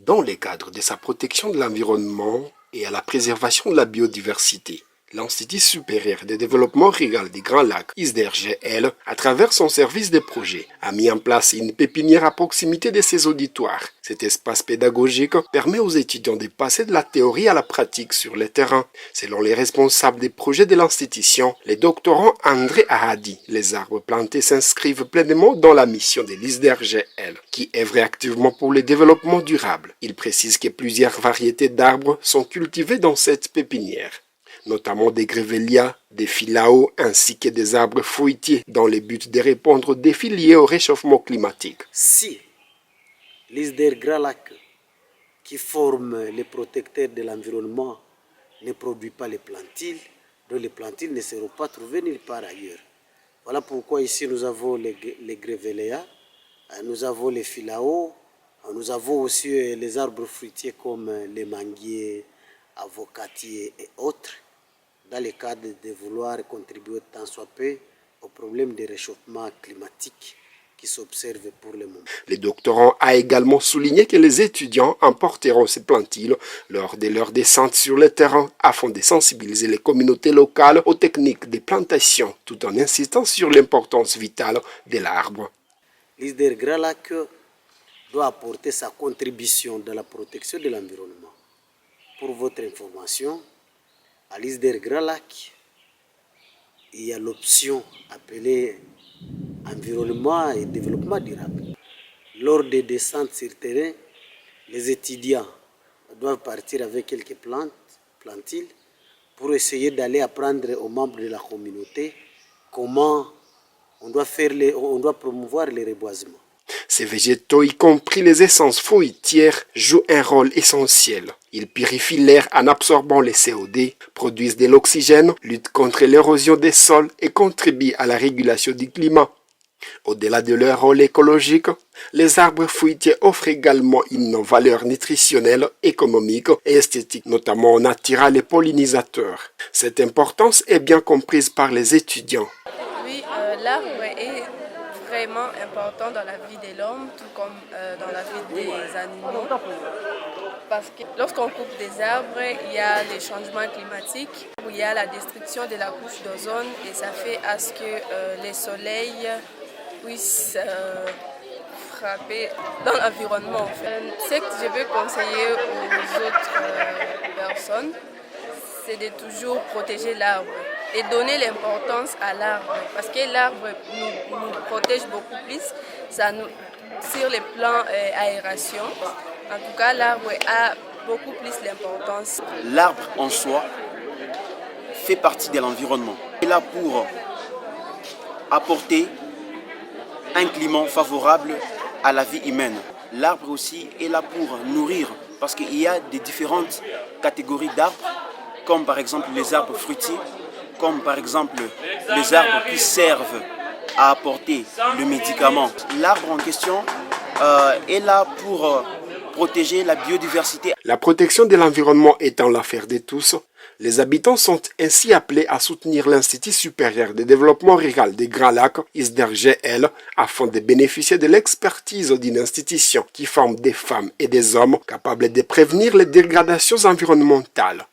dans le cadre de sa protection de l'environnement et à la préservation de la biodiversité. L'Institut supérieur de développement rural des Grands Lacs, ISDRGL, à travers son service de projet, a mis en place une pépinière à proximité de ses auditoires. Cet espace pédagogique permet aux étudiants de passer de la théorie à la pratique sur le terrain. Selon les responsables des projets de l'institution, le doctorant André Ahadi, les arbres plantés s'inscrivent pleinement dans la mission de l'ISDRGL, qui œuvre activement pour le développement durable. Il précise que plusieurs variétés d'arbres sont cultivées dans cette pépinière, notamment des grevelias, des philao ainsi que des arbres fruitiers dans le but de répondre aux défis liés au réchauffement climatique. Si l'ISDR Grand Lac, qui forme les protecteurs de l'environnement, ne produit pas les plantiles, donc les plantiles ne seront pas trouvées nulle part ailleurs. Voilà pourquoi ici nous avons les grevelias, nous avons les philao, nous avons aussi les arbres fruitiers comme les manguiers, avocatiers et autres, dans le cadre de vouloir contribuer tant soit peu au problème de réchauffement climatique qui s'observe pour le moment. Le doctorant a également souligné que les étudiants emporteront ces plantiles lors de leur descente sur le terrain afin de sensibiliser les communautés locales aux techniques de plantation tout en insistant sur l'importance vitale de l'arbre. L'ISDR Grand Lac doit apporter sa contribution dans la protection de l'environnement. Pour votre information, à l'ISDR Grand Lac, il y a l'option appelée environnement et développement durable. Lors des descentes sur terrain, les étudiants doivent partir avec quelques plantiles pour essayer d'aller apprendre aux membres de la communauté comment on doit promouvoir le reboisement. Ces végétaux, y compris les essences fruitières, jouent un rôle essentiel. Ils purifient l'air en absorbant le CO2, produisent de l'oxygène, luttent contre l'érosion des sols et contribuent à la régulation du climat. Au-delà de leur rôle écologique, les arbres fruitiers offrent également une valeur nutritionnelle, économique et esthétique, notamment en attirant les pollinisateurs. Cette importance est bien comprise par les étudiants. Oui, l'arbre est vraiment important dans la vie de l'homme, tout comme dans la vie des animaux. Parce que lorsqu'on coupe des arbres, il y a les changements climatiques, il y a la destruction de la couche d'ozone et ça fait à ce que les soleils puissent frapper dans l'environnement. Ce que je veux conseiller aux autres personnes, c'est de toujours protéger l'arbre et donner l'importance à l'arbre. Parce que l'arbre nous protège beaucoup plus sur le plan aération. En tout cas, l'arbre a beaucoup plus d'importance. L'arbre en soi fait partie de l'environnement. Il est là pour apporter un climat favorable à la vie humaine. L'arbre aussi est là pour nourrir, parce qu'il y a des différentes catégories d'arbres, comme par exemple les arbres fruitiers, comme par exemple les arbres qui servent à apporter le médicament. L'arbre en question est là pour protéger la biodiversité. La protection de l'environnement étant l'affaire de tous, les habitants sont ainsi appelés à soutenir l'Institut supérieur de développement rural des Grands Lacs, ISDRGL, afin de bénéficier de l'expertise d'une institution qui forme des femmes et des hommes capables de prévenir les dégradations environnementales.